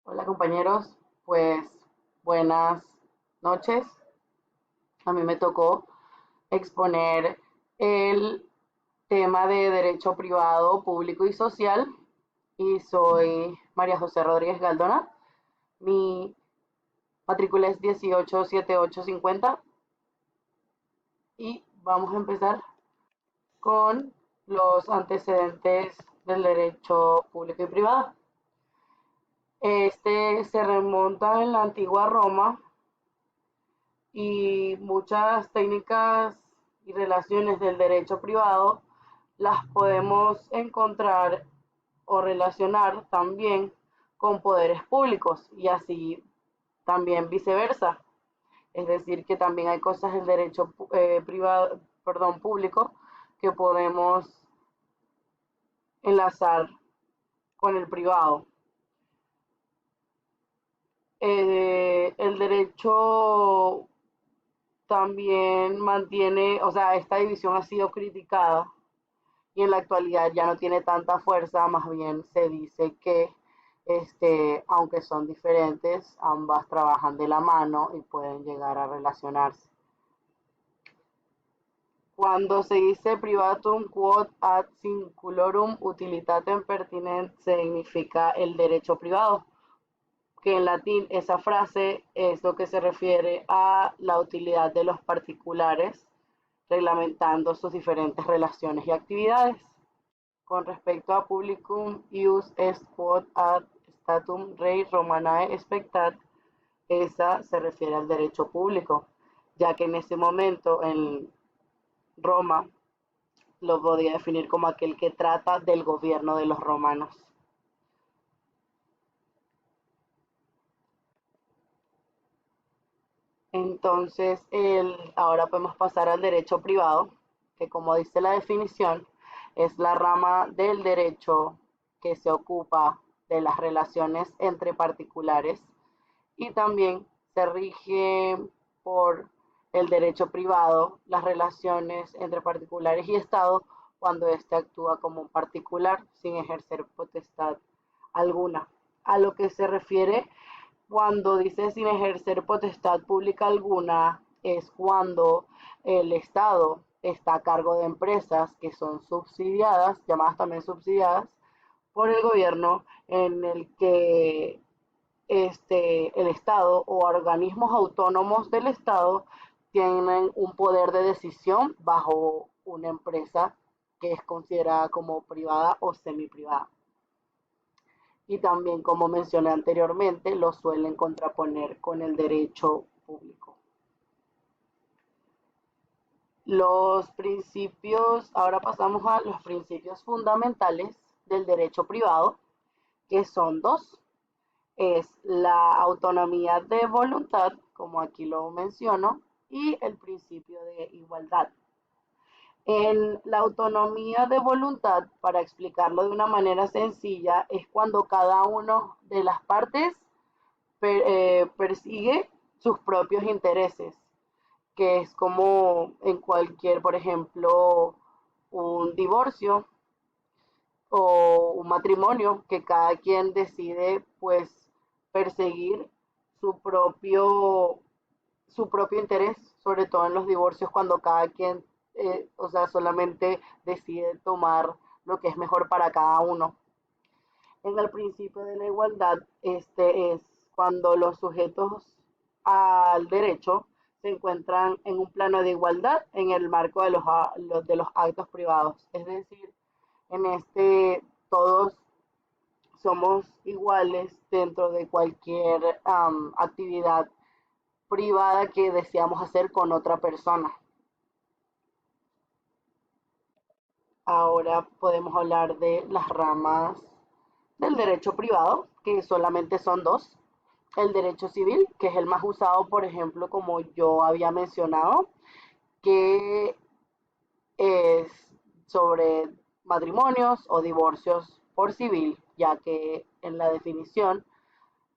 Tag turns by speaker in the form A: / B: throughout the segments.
A: Hola compañeros, pues buenas noches. A mí me tocó exponer el tema de derecho privado, público y social y soy María José Rodríguez Galdona. Mi matrícula es 187850 y vamos a empezar con los antecedentes del derecho público y privado. Este se remonta en la antigua Roma y muchas técnicas y relaciones del derecho privado las podemos encontrar o relacionar también con poderes públicos y así también viceversa. Es decir, que también hay cosas del derecho privado, perdón, público que podemos enlazar con el privado. El derecho también mantiene, o sea, esta división ha sido criticada y en la actualidad ya no tiene tanta fuerza, más bien se dice que aunque son diferentes, ambas trabajan de la mano y pueden llegar a relacionarse. Cuando se dice privatum quod ad singulorum utilitatem pertinent, significa el derecho privado, que en latín esa frase es lo que se refiere a la utilidad de los particulares, reglamentando sus diferentes relaciones y actividades. Con respecto a publicum ius est quod ad statum rei Romanae spectat, esa se refiere al derecho público, ya que en ese momento en Roma lo podía definir como aquel que trata del gobierno de los romanos. Entonces, ahora podemos pasar al derecho privado, que como dice la definición, es la rama del derecho que se ocupa de las relaciones entre particulares y también se rige por el derecho privado, las relaciones entre particulares y Estado cuando éste actúa como un particular sin ejercer potestad alguna. A lo que se refiere cuando dice sin ejercer potestad pública alguna es cuando el Estado está a cargo de empresas que son subsidiadas, llamadas también subsidiadas, por el gobierno en el que el Estado o organismos autónomos del Estado tienen un poder de decisión bajo una empresa que es considerada como privada o semiprivada. Y también, como mencioné anteriormente, lo suelen contraponer con el derecho público. Los principios, ahora pasamos a los principios fundamentales del derecho privado, que son dos. Es la autonomía de voluntad, como aquí lo menciono, y el principio de igualdad. En la autonomía de voluntad, para explicarlo de una manera sencilla, es cuando cada una de las partes persigue sus propios intereses, que es como en cualquier, por ejemplo, un divorcio o un matrimonio, que cada quien decide pues perseguir su propio, su propio interés, sobre todo en los divorcios cuando cada quien, o sea, solamente decide tomar lo que es mejor para cada uno. En el principio de la igualdad, este es cuando los sujetos al derecho se encuentran en un plano de igualdad en el marco de los actos privados. Es decir, en todos somos iguales dentro de cualquier actividad privada que deseamos hacer con otra persona. Ahora podemos hablar de las ramas del derecho privado, que solamente son dos. El derecho civil, que es el más usado, por ejemplo, como yo había mencionado, que es sobre matrimonios o divorcios por civil, ya que en la definición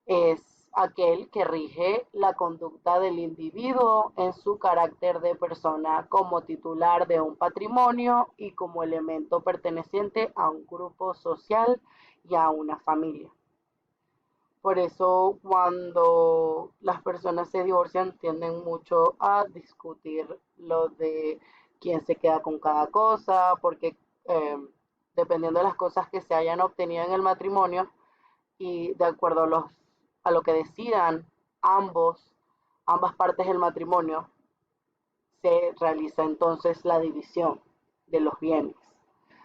A: es aquel que rige la conducta del individuo en su carácter de persona como titular de un patrimonio y como elemento perteneciente a un grupo social y a una familia. Por eso cuando las personas se divorcian tienden mucho a discutir lo de quién se queda con cada cosa, porque eh, dependiendo de las cosas que se hayan obtenido en el matrimonio y de acuerdo a lo que decidan ambas partes del matrimonio, se realiza entonces la división de los bienes.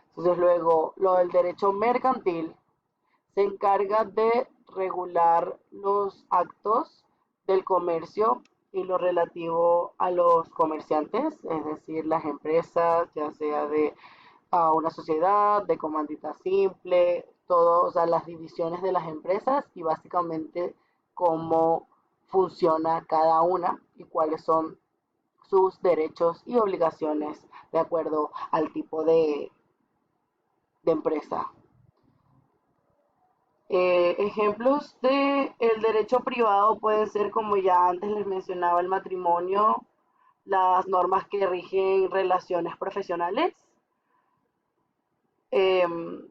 A: Entonces luego lo del derecho mercantil se encarga de regular los actos del comercio y lo relativo a los comerciantes, es decir, las empresas, ya sea de una sociedad, de comandita simple, todo, o sea, las divisiones de las empresas y básicamente cómo funciona cada una y cuáles son sus derechos y obligaciones de acuerdo al tipo de empresa. Ejemplos de el derecho privado pueden ser, como ya antes les mencionaba, el matrimonio, las normas que rigen relaciones profesionales, em,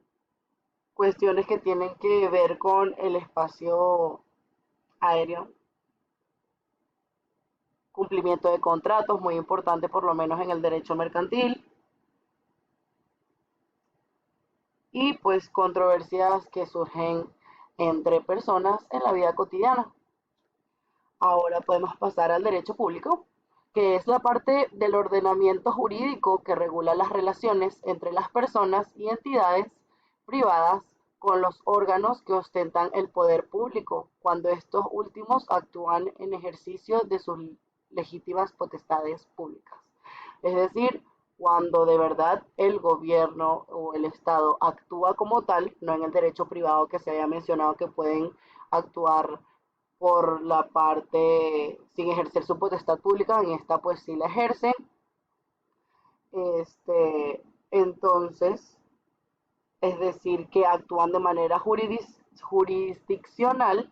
A: cuestiones que tienen que ver con el espacio aéreo, cumplimiento de contratos, muy importante por lo menos en el derecho mercantil, y pues controversias que surgen entre personas en la vida cotidiana. Ahora podemos pasar al derecho público, que es la parte del ordenamiento jurídico que regula las relaciones entre las personas y entidades privadas con los órganos que ostentan el poder público, cuando estos últimos actúan en ejercicio de sus legítimas potestades públicas. Es decir, cuando de verdad el gobierno o el Estado actúa como tal, no en el derecho privado que se haya mencionado que pueden actuar por la parte sin ejercer su potestad pública, en esta pues sí la ejercen. Entonces, es decir, que actúan de manera jurisdiccional,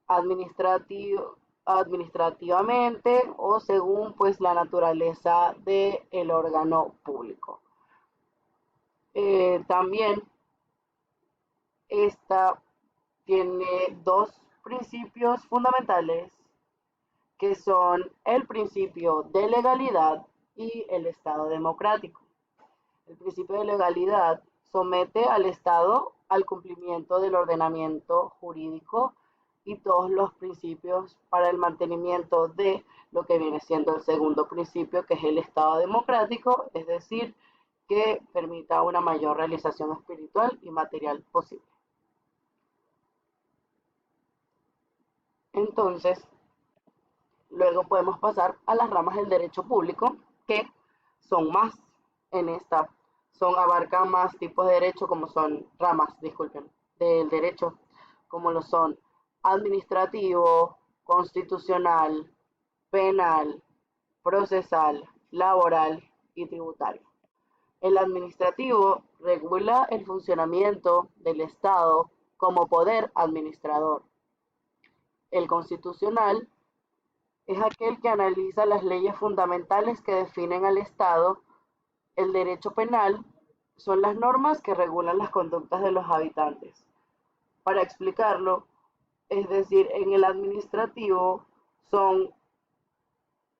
A: administrativo, administrativamente o según pues la naturaleza del órgano público. También esta tiene dos principios fundamentales que son el principio de legalidad y el Estado democrático. El principio de legalidad somete al Estado al cumplimiento del ordenamiento jurídico y todos los principios para el mantenimiento de lo que viene siendo el segundo principio, que es el Estado democrático, es decir, que permita una mayor realización espiritual y material posible. Entonces, luego podemos pasar a las ramas del derecho público, que son más en esta, abarcan más tipos de derecho, como son ramas, disculpen, del derecho, como lo son administrativo, constitucional, penal, procesal, laboral y tributario. El administrativo regula el funcionamiento del Estado como poder administrador. El constitucional es aquel que analiza las leyes fundamentales que definen al Estado. El derecho penal son las normas que regulan las conductas de los habitantes. Para explicarlo, es decir, en el administrativo son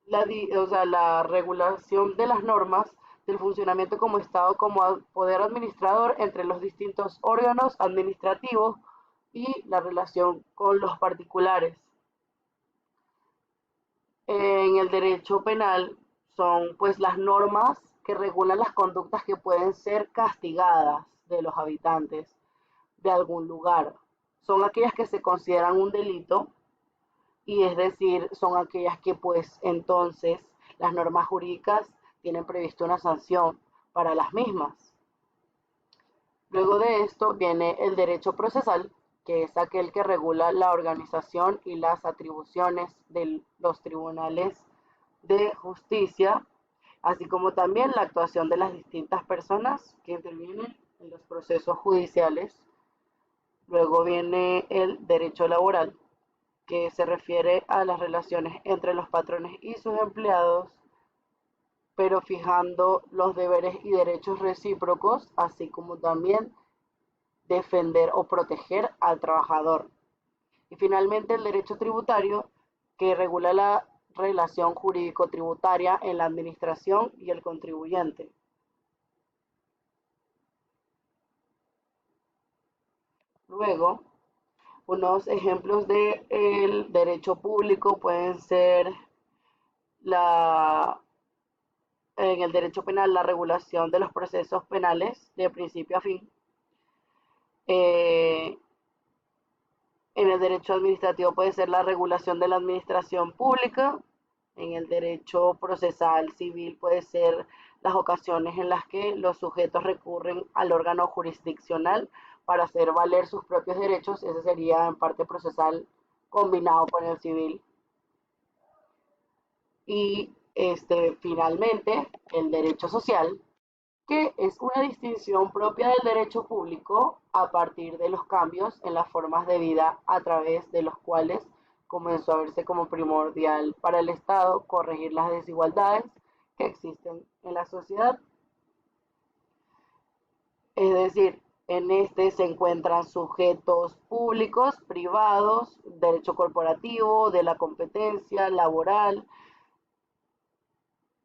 A: la regulación de las normas del funcionamiento como Estado, como poder administrador entre los distintos órganos administrativos y la relación con los particulares. En el derecho penal son pues las normas que regulan las conductas que pueden ser castigadas de los habitantes de algún lugar. Son aquellas que se consideran un delito y es decir, son aquellas que pues entonces las normas jurídicas tienen previsto una sanción para las mismas. Luego de esto viene el derecho procesal, que es aquel que regula la organización y las atribuciones de los tribunales de justicia, así como también la actuación de las distintas personas que intervienen en los procesos judiciales. Luego viene el derecho laboral, que se refiere a las relaciones entre los patrones y sus empleados, pero fijando los deberes y derechos recíprocos, así como también defender o proteger al trabajador. Y finalmente el derecho tributario, que regula la relación jurídico-tributaria en la administración y el contribuyente. Luego, unos ejemplos del derecho público pueden ser la, en el derecho penal, la regulación de los procesos penales de principio a fin. Eh, en el derecho administrativo puede ser la regulación de la administración pública. En el derecho procesal civil puede ser las ocasiones en las que los sujetos recurren al órgano jurisdiccional para hacer valer sus propios derechos. Ese sería en parte procesal combinado con el civil. Y finalmente, el derecho social, que es una distinción propia del derecho público a partir de los cambios en las formas de vida a través de los cuales comenzó a verse como primordial para el Estado corregir las desigualdades que existen en la sociedad. Es decir, en este se encuentran sujetos públicos, privados, derecho corporativo, de la competencia, laboral,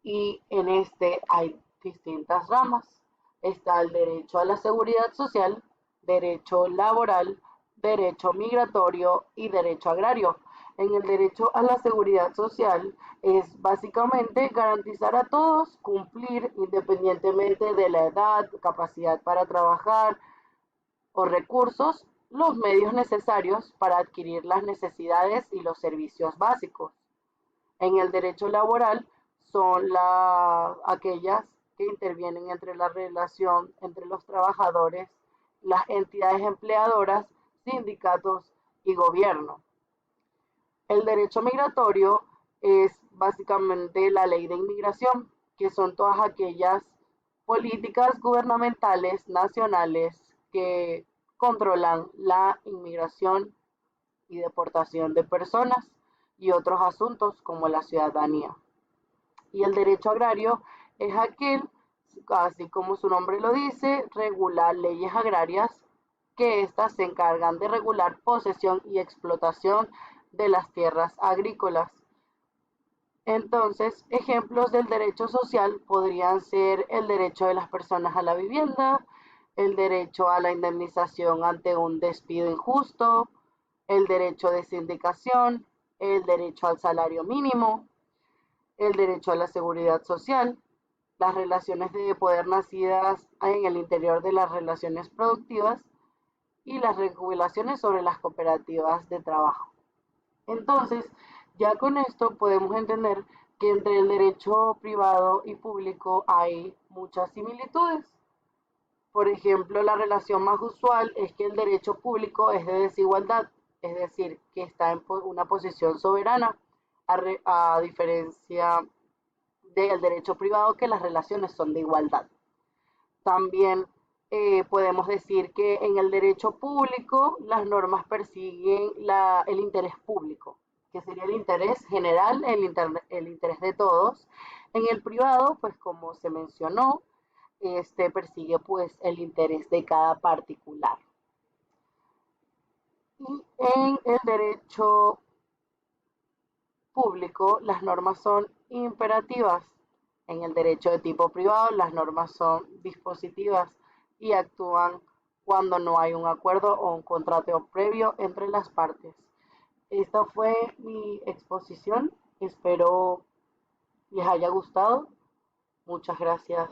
A: y en este hay distintas ramas. Está el derecho a la seguridad social, derecho laboral, derecho migratorio y derecho agrario. En el derecho a la seguridad social es básicamente garantizar a todos cumplir independientemente de la edad, capacidad para trabajar o recursos, los medios necesarios para adquirir las necesidades y los servicios básicos. En el derecho laboral son aquellas que intervienen entre la relación entre los trabajadores, las entidades empleadoras, sindicatos y gobierno. El derecho migratorio es básicamente la ley de inmigración, que son todas aquellas políticas gubernamentales nacionales que controlan la inmigración y deportación de personas y otros asuntos como la ciudadanía. Y el derecho agrario es aquel, así como su nombre lo dice, regular leyes agrarias, que éstas se encargan de regular posesión y explotación de las tierras agrícolas. Entonces, ejemplos del derecho social podrían ser el derecho de las personas a la vivienda, el derecho a la indemnización ante un despido injusto, el derecho de sindicación, el derecho al salario mínimo, el derecho a la seguridad social, las relaciones de poder nacidas en el interior de las relaciones productivas y las regulaciones sobre las cooperativas de trabajo. Entonces, ya con esto podemos entender que entre el derecho privado y público hay muchas similitudes. Por ejemplo, la relación más usual es que el derecho público es de desigualdad, es decir, que está en una posición soberana, a diferencia del derecho privado, que las relaciones son de igualdad. También podemos decir que en el derecho público las normas persiguen el interés público, que sería el interés general, el interés de todos. En el privado, pues como se mencionó, persigue pues el interés de cada particular. Y en el derecho público las normas son imperativas. En el derecho de tipo privado las normas son dispositivas y actúan cuando no hay un acuerdo o un contrato previo entre las partes. Esta fue mi exposición. Espero les haya gustado. Muchas gracias.